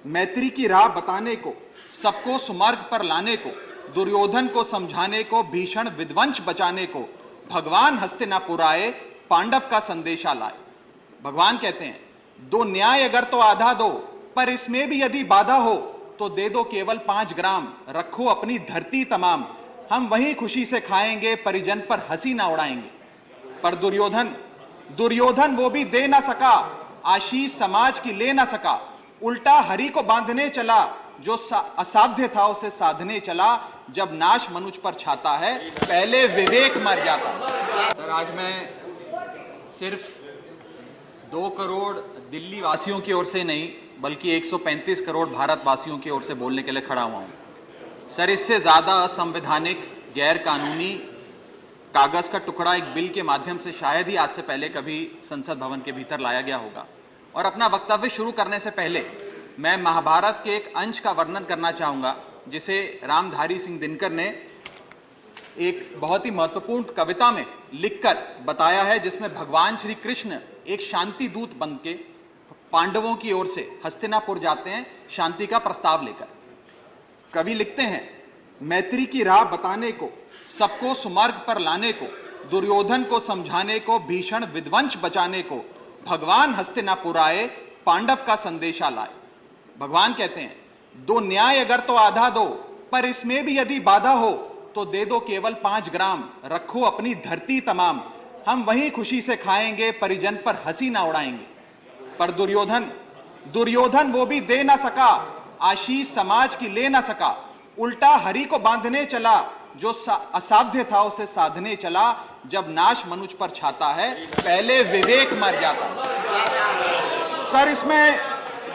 मैत्री की राह बताने को, सबको सुमार्ग पर लाने को, दुर्योधन को समझाने को, भीषण विध्वंस बचाने को, भगवान हस्तिनापुर आए, पांडव का संदेशा लाए। भगवान कहते हैं, दो न्याय अगर तो आधा दो, पर इसमें भी यदि बाधा हो तो दे दो केवल 5 ग्राम, रखो अपनी धरती तमाम, हम वहीं खुशी से खाएंगे, परिजन पर हंसी ना उड़ाएंगे। पर दुर्योधन वो भी दे ना सका, आशीष समाज की ले ना सका, उल्टा हरि को बांधने चला, जो असाध्य था उसे साधने चला, जब नाश मनुष्य पर छाता है, पहले विवेक मर जाता। सर, आज मैं सिर्फ 2 करोड़ दिल्ली वासियों की ओर से नहीं, बल्कि 135 करोड़ भारतवासियों की ओर से बोलने के लिए खड़ा हुआ हूं। सर, इससे ज्यादा असंवैधानिक, गैर कानूनी कागज का टुकड़ा एक बिल के माध्यम से शायद ही आज से पहले कभी संसद भवन के भीतर लाया गया होगा। और अपना वक्तव्य शुरू करने से पहले मैं महाभारत के एक अंश का वर्णन करना चाहूंगा, जिसे रामधारी सिंह दिनकर ने एक बहुत ही महत्वपूर्ण कविता में लिखकर बताया है, जिसमें भगवान श्री कृष्ण एक शांति दूत बनके पांडवों की ओर से हस्तिनापुर जाते हैं शांति का प्रस्ताव लेकर। कवि लिखते हैं, मैत्री की राह बताने को, सबको सुमार्ग पर लाने को, दुर्योधन को समझाने को, भीषण विध्वंस बचाने को, भगवान हस्तिनापुर आए, पांडव का संदेशा लाए। भगवान कहते हैं, दो न्याय अगर तो आधा दो, पर इसमें भी यदि बाधा हो तो दे दो केवल 5 ग्राम, रखो अपनी धरती तमाम, हम वहीं खुशी से खाएंगे, परिजन पर हंसी ना उड़ाएंगे। पर दुर्योधन वो भी दे ना सका, आशीष समाज की ले ना सका, उल्टा हरि को बांधने चला, जो असाध्य था उसे साधने चला, जब नाश मनुष्य पर छाता है, पहले विवेक मर जाता। सर, इसमें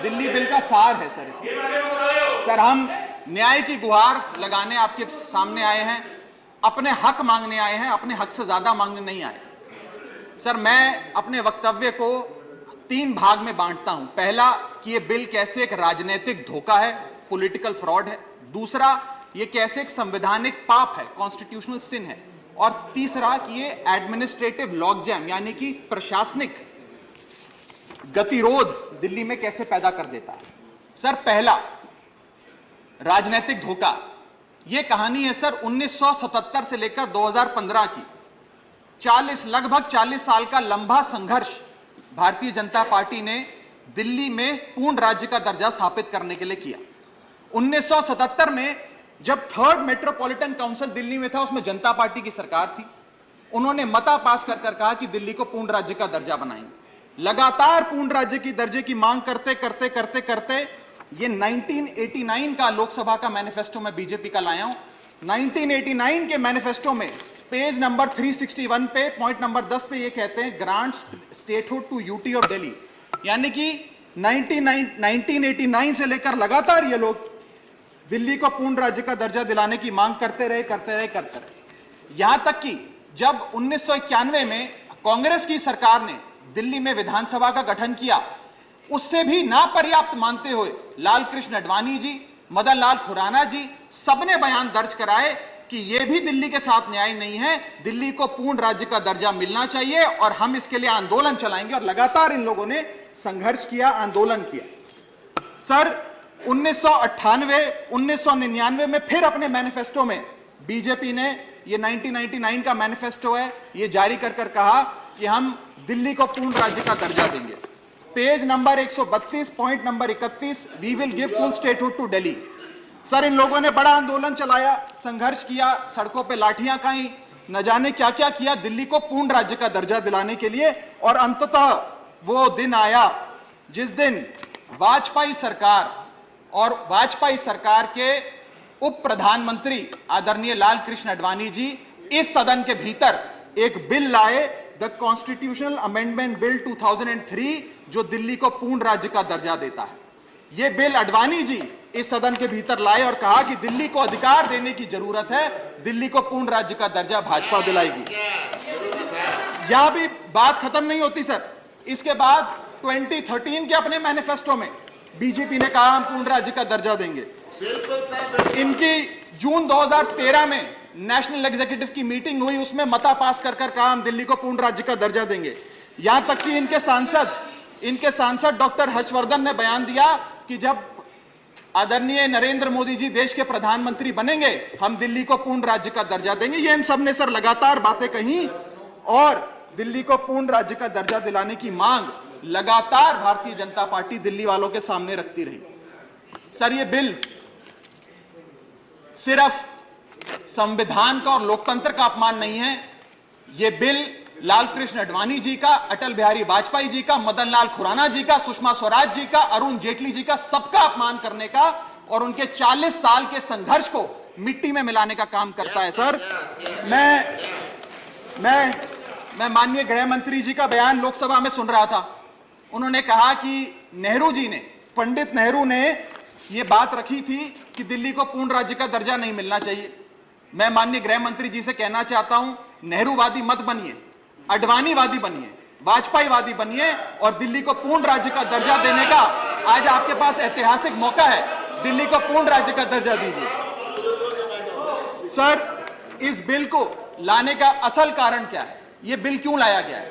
दिल्ली बिल का सार है। सर, हम न्याय की गुहार लगाने आपके सामने आए हैं, अपने हक मांगने आए हैं, अपने हक से ज्यादा मांगने नहीं आए। सर, मैं अपने वक्तव्य को 3 भाग में बांटता हूं। पहला, कि यह बिल कैसे एक राजनीतिक धोखा है, पॉलिटिकल फ्रॉड है। दूसरा, यह कैसे एक संवैधानिक पाप है, कॉन्स्टिट्यूशनल सिन है। और तीसरा, कि यह एडमिनिस्ट्रेटिव लॉकजैम यानी कि प्रशासनिक गतिरोध दिल्ली में कैसे पैदा कर देता है। सर, पहला, राजनीतिक धोखा। यह कहानी है सर 1977 से लेकर 2015 की। लगभग 40 साल का लंबा संघर्ष भारतीय जनता पार्टी ने दिल्ली में पूर्ण राज्य का दर्जा स्थापित करने के लिए किया। 1977 में जब 3rd मेट्रोपॉलिटन काउंसिल दिल्ली में था, उसमें जनता पार्टी की सरकार थी। उन्होंने मता पास कर कहा कि दिल्ली को पूर्ण राज्य का दर्जा बनाएंगे। लगातार पूर्ण राज्य की दर्जे की मांग करते करते करते करते ये 1989 का लोकसभा का मैनिफेस्टो मैं बीजेपी का लाया हूं। 1989 के मैनिफेस्टो में पेज नंबर 361 पे पॉइंट नंबर 10 पे ये कहते हैं, grant statehood to UT of Delhi. यानी कि 1989 से लेकर लगातार ये लोग दिल्ली को पूर्ण राज्य का दर्जा दिलाने की मांग करते रहे। यहां तक कि जब 1991 में कांग्रेस की सरकार ने दिल्ली में विधानसभा का गठन किया, उससे भी ना पर्याप्त मानते हुए लाल कृष्ण आडवाणी जी, मदन लाल खुराना जी, सबने बयान दर्ज कराए कि यह भी दिल्ली के साथ न्याय नहीं है, दिल्ली को पूर्ण राज्य का दर्जा मिलना चाहिए और हम इसके लिए आंदोलन चलाएंगे। और लगातार इन लोगों ने संघर्ष किया, आंदोलन किया। सर, 1999 में फिर अपने मैनिफेस्टो में बीजेपी ने, ये 1999 का मैनिफेस्टो है, ये जारी कर कहा कि हम दिल्ली को पूर्ण राज्य का दर्जा देंगे। Page number 132 point number 31, we will give full statehood to Delhi. Sir, इन लोगों ने बड़ा आंदोलन चलाया, संघर्ष किया, सड़कों पे लाठियां खाई, न जाने क्या क्या किया दिल्ली को पूर्ण राज्य का दर्जा दिलाने के लिए। और अंततः वो दिन आया जिस दिन वाजपेयी सरकार के उप प्रधानमंत्री आदरणीय लाल कृष्ण आडवाणी जी इस सदन के भीतर एक बिल लाए, द कॉन्स्टिट्यूशनल अमेंडमेंट बिल 2003, जो दिल्ली को पूर्ण राज्य का दर्जा देता है। यह बिल आडवाणी जी इस सदन के भीतर लाए और कहा कि दिल्ली को अधिकार देने की जरूरत है, दिल्ली को पूर्ण राज्य का दर्जा भाजपा दिलाएगी। यहां भी बात खत्म नहीं होती सर। इसके बाद 2013 के अपने मैनिफेस्टो में बीजेपी ने कहा हम पूर्ण राज्य का दर्जा देंगे। इनकी जून 2013 में नेशनल एग्जीक्यूटिव की मीटिंग हुई, उसमें मता पास कर कहा हम दिल्ली को पूर्ण राज्य का दर्जा देंगे। यहां तक कि इनके सांसद डॉक्टर हर्षवर्धन ने बयान दिया कि जब आदरणीय नरेंद्र मोदी जी देश के प्रधानमंत्री बनेंगे, हम दिल्ली को पूर्ण राज्य का दर्जा देंगे। ये इन सब ने सर लगातार बातें कही और दिल्ली को पूर्ण राज्य का दर्जा दिलाने की मांग लगातार भारतीय जनता पार्टी दिल्ली वालों के सामने रखती रही। सर, ये बिल सिर्फ संविधान का और लोकतंत्र का अपमान नहीं है, ये बिल लाल कृष्ण आडवाणी जी का, अटल बिहारी वाजपेयी जी का, मदन लाल खुराना जी का, सुषमा स्वराज जी का, अरुण जेटली जी का, सबका अपमान करने का और उनके 40 साल के संघर्ष को मिट्टी में मिलाने का काम करता है। सर, मैं माननीय गृह मंत्री जी का बयान लोकसभा में सुन रहा था। उन्होंने कहा कि नेहरू जी ने, पंडित नेहरू ने यह बात रखी थी कि दिल्ली को पूर्ण राज्य का दर्जा नहीं मिलना चाहिए। मैं माननीय गृह मंत्री जी से कहना चाहता हूं, नेहरूवादी मत बनिए, आडवाणीवादी बनिए, वाजपेयीवादी बनिए और दिल्ली को पूर्ण राज्य का दर्जा देने का आज आपके पास ऐतिहासिक मौका है। दिल्ली को पूर्ण राज्य का दर्जा दीजिए। सर, इस बिल को लाने का असल कारण क्या है? यह बिल क्यों लाया गया है?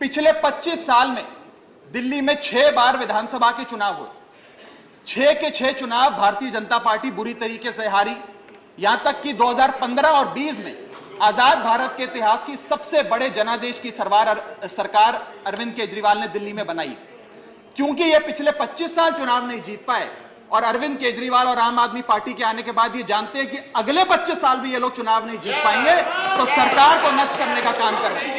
पिछले 25 साल में दिल्ली में 6 बार विधानसभा के चुनाव हुए। 6 के 6 चुनाव भारतीय जनता पार्टी बुरी तरीके से हारी। यहां तक कि 2015 और 20 में आजाद भारत के इतिहास की सबसे बड़े जनादेश की सरकार अरविंद केजरीवाल ने दिल्ली में बनाई। क्योंकि ये पिछले 25 साल चुनाव नहीं जीत पाए और अरविंद केजरीवाल और आम आदमी पार्टी के आने के बाद ये जानते हैं कि अगले 25 साल भी ये लोग चुनाव नहीं जीत पाएंगे, तो सरकार को नष्ट करने का काम कर रहे हैं।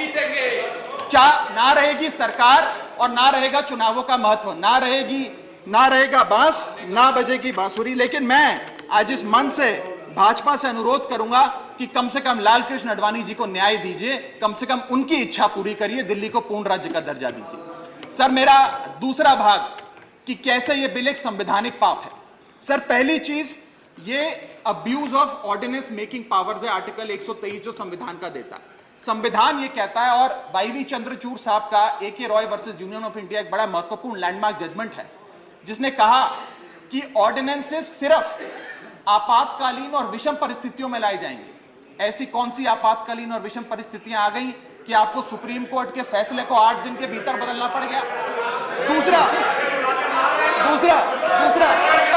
ना रहेगी सरकार और ना रहेगा चुनावों का महत्व, ना रहेगा बांस, ना बजेगी बांसुरी। लेकिन मैं आज इस मंच से भाजपा से अनुरोध करूंगा कि कम से कम लाल कृष्ण आडवाणी जी को न्याय दीजिए, कम से कम उनकी इच्छा पूरी करिए, दिल्ली को पूर्ण राज्य का दर्जा दीजिए। सर, मेरा दूसरा भाग कि कैसे यह बिल एक संवैधानिक पाप है। सर, पहली चीज, ये abuse of ordinance making powers है, आर्टिकल 123 जो संविधान का देता है। संविधान ये कहता है, और वाईवी चंद्रचूड़ साहब का AK Roy versus union of India एक बड़ा महत्वपूर्ण लैंडमार्क जजमेंट है, जिसने कहा कि ऑर्डिनेंसेस सिर्फ आपातकालीन और विषम परिस्थितियों में लाए जाएंगे। ऐसी कौन सी आपातकालीन और विषम परिस्थितियां आ गई कि आपको सुप्रीम कोर्ट के फैसले को 8 दिन के भीतर बदलना पड़ गया? दूसरा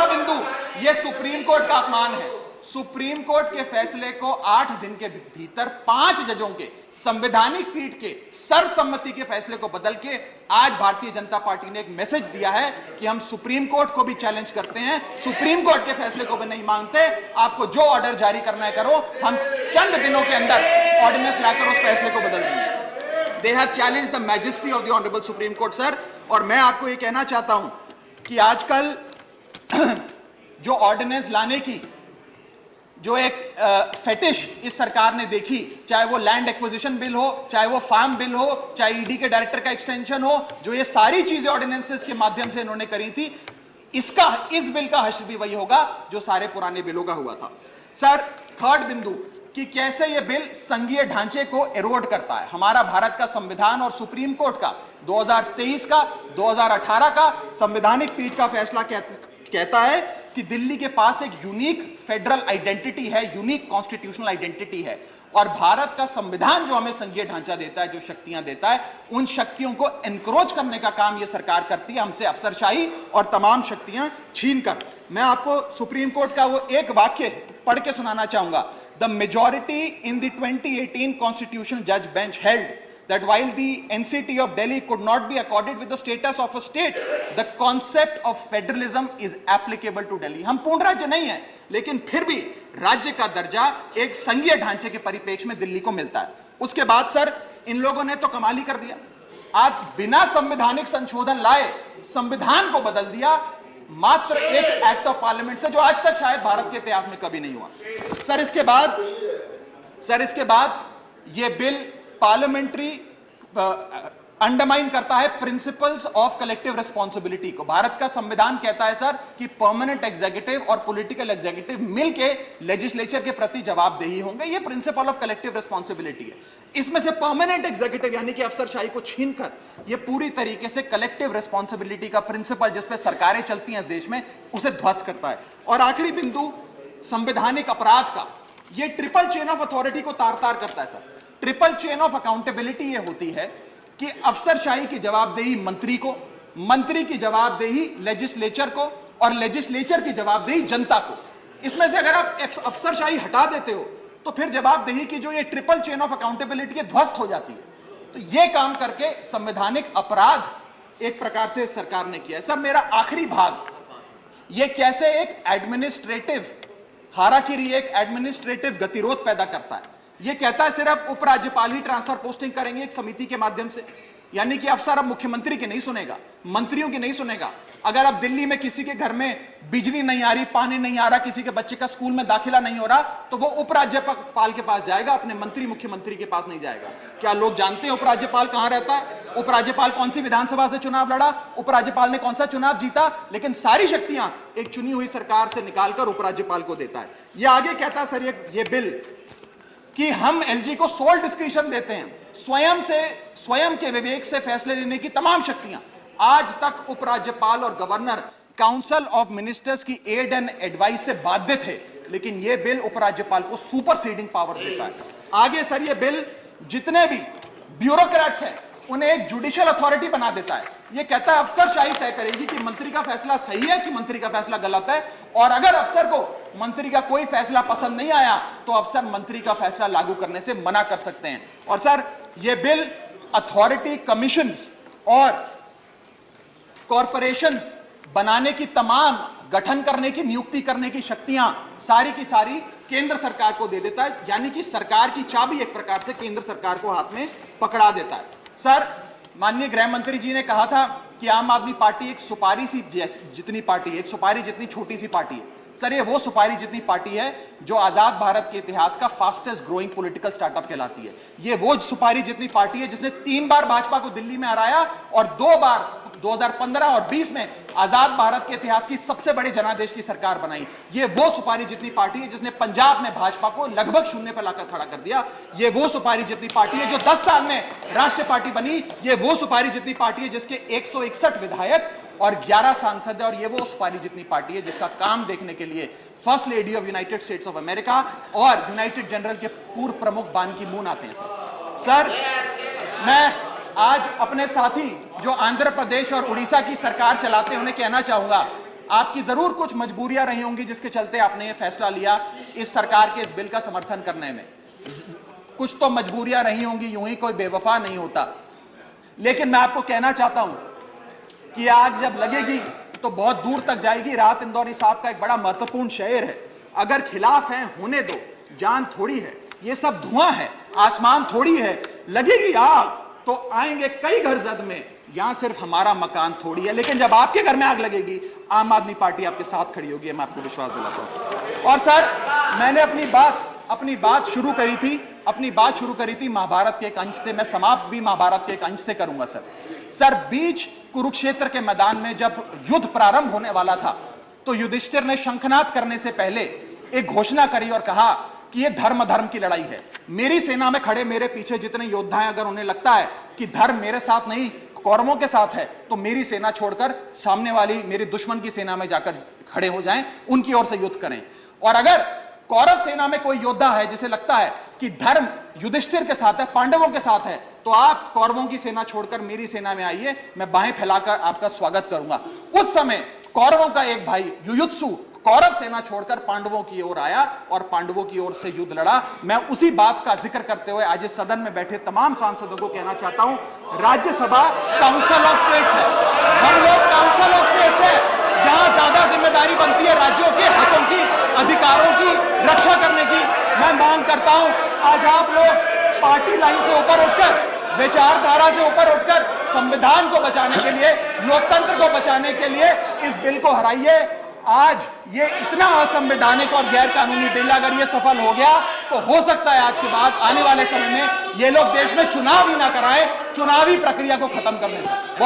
बिंदु, यह सुप्रीम कोर्ट का अपमान है। सुप्रीम कोर्ट के फैसले को 8 दिन के भीतर 5 जजों के संवैधानिक पीठ के सर्वसम्मति के फैसले को बदल के आज भारतीय जनता पार्टी ने एक मैसेज दिया है कि हम सुप्रीम कोर्ट को भी चैलेंज करते हैं, सुप्रीम कोर्ट के फैसले को भी नहीं मांगते। आपको जो ऑर्डर जारी करना है करो, हम चंद दिनों के अंदर ऑर्डिनेंस लाकर उस फैसले को बदल देंगे। They have challenged the majesty of the honourable supreme court. Sir, और मैं आपको यह कहना चाहता हूं कि आजकल जो ऑर्डिनेंस लाने की जो एक फेटिश इस सरकार ने देखी, चाहे वो लैंड एक्विजिशन बिल हो, चाहे वो फार्म बिल हो, चाहे ईडी के डायरेक्टर का एक्सटेंशन हो, जो ये सारी चीजें ऑर्डिनेंसेस के माध्यम से इन्होंने करी थी, इस बिल का हश्र भी वही होगा जो सारे पुराने बिलों का हुआ था। सर, थर्ड बिंदु कि कैसे ये बिल संघीय ढांचे को एरोड करता है। हमारा भारत का संविधान और सुप्रीम कोर्ट का 2023 का, 2018 का संवैधानिक पीठ का फैसला कहता है कि दिल्ली के पास एक यूनिक फेडरल आइडेंटिटी है, यूनिक कॉन्स्टिट्यूशनल आइडेंटिटी है, और भारत का संविधान जो हमें संघीय ढांचा देता है, जो शक्तियां देता है, उन शक्तियों को एनक्रोच करने का काम यह सरकार करती है, हमसे अफसरशाही और तमाम शक्तियां छीनकर। मैं आपको सुप्रीम कोर्ट का वो एक वाक्य पढ़ के सुनाना चाहूंगा। The majority in the 2018 constitutional जज bench held that while the NCT of Delhi could not be accorded with the status of a state, the concept of federalism is applicable to Delhi. हम पूर्ण राज्य नहीं है, लेकिन फिर भी राज्य का दर्जा एक संघीय ढांचे के परिप्रेक्ष्य में दिल्ली को मिलता है। उसके बाद सर, इन लोगों ने तो कमाल ही कर दिया। आज बिना संवैधानिक संशोधन लाए संविधान को बदल दिया, मात्र एक एक्ट ऑफ पार्लियामेंट से, जो आज तक शायद भारत के इतिहास में कभी नहीं हुआ। सर, इसके बाद यह बिल पार्लियामेंट्री अंडरमाइन करता है प्रिंसिपल्स ऑफ कलेक्टिव रिस्पांसिबिलिटी को। भारत का संविधान कहता है सर कि परमानेंट एग्जीक्यूटिव और पॉलिटिकल एग्जीक्यूटिव मिलके लेजिस्लेचर के प्रति जवाबदेही होंगे। ये प्रिंसिपल ऑफ कलेक्टिव रिस्पांसिबिलिटी है। इसमें से परमानेंट एग्जीक्यूटिव यानी कि अफसरशाही को छीनकर ये पूरी तरीके से कलेक्टिव रिस्पांसिबिलिटी का प्रिंसिपल, जिसपे सरकारें चलती हैं इस देश में, उसे ध्वस्त करता है। और आखिरी बिंदु, संवैधानिक अपराध का, ये ट्रिपल चेन ऑफ अथॉरिटी को तार तार करता है sir. Triple chain of accountability ये होती है कि अफसरशाही की जवाबदेही मंत्री को, मंत्री की जवाबदेही लेजिस्लेचर को, और लेजिस्लेचर की जवाबदेही जनता को। इसमें से अगर आप अफसरशाही हटा देते हो तो फिर जवाबदेही की जो ये ट्रिपल चेन ऑफ अकाउंटेबिलिटी है ध्वस्त हो जाती है। तो ये काम करके संवैधानिक अपराध एक प्रकार से सरकार ने किया है। सर, मेरा आखिरी भाग ये कैसे एक एडमिनिस्ट्रेटिव हाराकिरी, एक एडमिनिस्ट्रेटिव गतिरोध पैदा करता है। ये कहता है सिर्फ उपराज्यपाल ही ट्रांसफर पोस्टिंग करेंगे एक समिति के माध्यम से, यानी कि अफसर अब मुख्यमंत्री की नहीं सुनेगा, मंत्रियों की नहीं सुनेगा। अगर अब दिल्ली में किसी के घर में बिजली नहीं आ रही, पानी नहीं आ रहा, किसी के बच्चे का स्कूल में दाखिला नहीं हो रहा, तो वो उपराज्यपाल के पास जाएगा, अपने मंत्री मुख्यमंत्री के पास नहीं जाएगा। क्या लोग जानते हैं उपराज्यपाल कहां रहता है? उपराज्यपाल कौन सी विधानसभा से चुनाव लड़ा, उपराज्यपाल ने कौन सा चुनाव जीता? लेकिन सारी शक्तियां एक चुनी हुई सरकार से निकालकर उपराज्यपाल को देता है। ये आगे कहता है सर ये बिल कि हम एलजी को सोल डिस्क्रिशन देते हैं, स्वयं के विवेक से फैसले लेने की तमाम शक्तियां। आज तक उपराज्यपाल और गवर्नर काउंसिल ऑफ मिनिस्टर्स की एड एंड एडवाइस से बाध्य थे, लेकिन यह बिल उपराज्यपाल को सुपरसीडिंग पावर देता है। आगे सर ये बिल जितने भी ब्यूरोक्रेट्स हैं उन्हें एक जुडिशियल अथॉरिटी बना देता है। यह कहता है अफसरशाही तय करेगी कि मंत्री का फैसला सही है कि मंत्री का फैसला गलत है, और अगर अफसर को मंत्री का कोई फैसला पसंद नहीं आया तो अफसर मंत्री का फैसला लागू करने से मना कर सकते हैं। और सर यह बिल अथॉरिटी, कमीशंस और कॉरपोरेशंस बनाने की, तमाम गठन करने की, नियुक्ति करने की शक्तियां सारी की सारी केंद्र सरकार को दे देता है, यानी कि सरकार की चाबी एक प्रकार से केंद्र सरकार को हाथ में पकड़ा देता है। सर, माननीय गृह मंत्री जी ने कहा था कि आम आदमी पार्टी एक सुपारी सी जितनी पार्टी है, एक सुपारी जितनी छोटी सी पार्टी है। सर, ये वो सुपारी जितनी पार्टी है जो आजाद भारत के इतिहास का फास्टेस्ट ग्रोइंग पॉलिटिकल स्टार्टअप कहलाती है। ये वो सुपारी जितनी पार्टी है जिसने 3 बार भाजपा को दिल्ली में हराया और 2 बार 2015 और 20 में आजाद भारत के इतिहास की सबसे बड़ी जनादेश की सरकार बनाई। ये वो सुपारी जितनी पार्टी है जिसने पंजाब में भाजपा को लगभग शून्य पर लाकर खड़ा कर दिया। ये वो सुपारी जितनी पार्टी है जो 10 साल में राष्ट्रीय पार्टी बनी। ये वो सुपारी जितनी पार्टी है जिसके 161 विधायक और 11 सांसद है। और ये वो सुपारी जितनी पार्टी है जिसका काम देखने के लिए first lady of United states of America और यूनाइटेड जनरल के पूर्व प्रमुख बान की मून आते हैं। सर, मैं आज अपने साथी जो आंध्र प्रदेश और उड़ीसा की सरकार चलाते हैं उन्हें कहना चाहूंगा, आपकी जरूर कुछ मजबूरियां रही होंगी जिसके चलते आपने ये फैसला लिया इस सरकार के इस बिल का समर्थन करने में। कुछ तो मजबूरियां रही होंगी, यूं ही कोई बेवफा नहीं होता। लेकिन मैं आपको कहना चाहता हूं कि आग जब लगेगी तो बहुत दूर तक जाएगी। राहत इंदौरी साहब का एक बड़ा महत्वपूर्ण शेर है, अगर खिलाफ है होने दो, जान थोड़ी है, ये सब धुआं है, आसमान थोड़ी है, लगेगी आग तो आएंगे कई घर जद में, यहां सिर्फ हमारा मकान थोड़ी है। लेकिन जब आपके घर में आग लगेगी, आम आदमी पार्टी आपके साथ खड़ी होगी, मैं आपको विश्वास दिलाता हूं। और सर, मैंने अपनी बात शुरू करी थी महाभारत के एक अंश से, मैं समाप्त भी महाभारत के एक अंश से करूंगा। सर, बीच कुरुक्षेत्र के मैदान में जब युद्ध प्रारंभ होने वाला था तो युधिष्ठिर ने शंखनाद करने से पहले एक घोषणा करी और कहा कि यह धर्म की लड़ाई है। मेरी सेना में खड़े मेरे पीछे जितने योद्धा हैं, अगर उन्हें लगता है कि धर्म मेरे साथ नहीं कौरवों के साथ है, तो मेरी सेना छोड़कर सामने वाली मेरे दुश्मन की सेना में जाकर खड़े हो जाएं, उनकी ओर से युद्ध करें। और अगर कौरव सेना में कोई योद्धा है जिसे लगता है कि धर्म युधिष्ठिर के साथ है, पांडवों के साथ है, तो आप कौरवों की सेना छोड़कर मेरी सेना में आइए, मैं बाहें फैलाकर आपका स्वागत करूंगा। उस समय कौरवों का एक भाई युयुत्सु कौरव सेना छोड़कर पांडवों की ओर आया और पांडवों की ओर से युद्ध लड़ा। मैं उसी बात का जिक्र करते हुए आज इस सदन में बैठे तमाम सांसदों को कहना चाहता हूं, राज्यसभा काउंसिल ऑफ स्टेट्स है, हम लोग काउंसिल ऑफ स्टेट्स है, जहां ज्यादा जिम्मेदारी बनती है राज्यों के हितों की, अधिकारों की रक्षा करने की। मैं मांग करता हूं, आज आप लोग पार्टी लाइन से ऊपर उठकर, विचारधारा से ऊपर उठकर संविधान को बचाने के लिए, लोकतंत्र को बचाने के लिए इस बिल को हराइए। आज ये इतना असंवैधानिक और गैर कानूनी बिल अगर ये सफल हो गया तो हो सकता है आज के बाद आने वाले समय में ये लोग देश में चुनाव ही ना कराएं, चुनावी प्रक्रिया को खत्म करने से।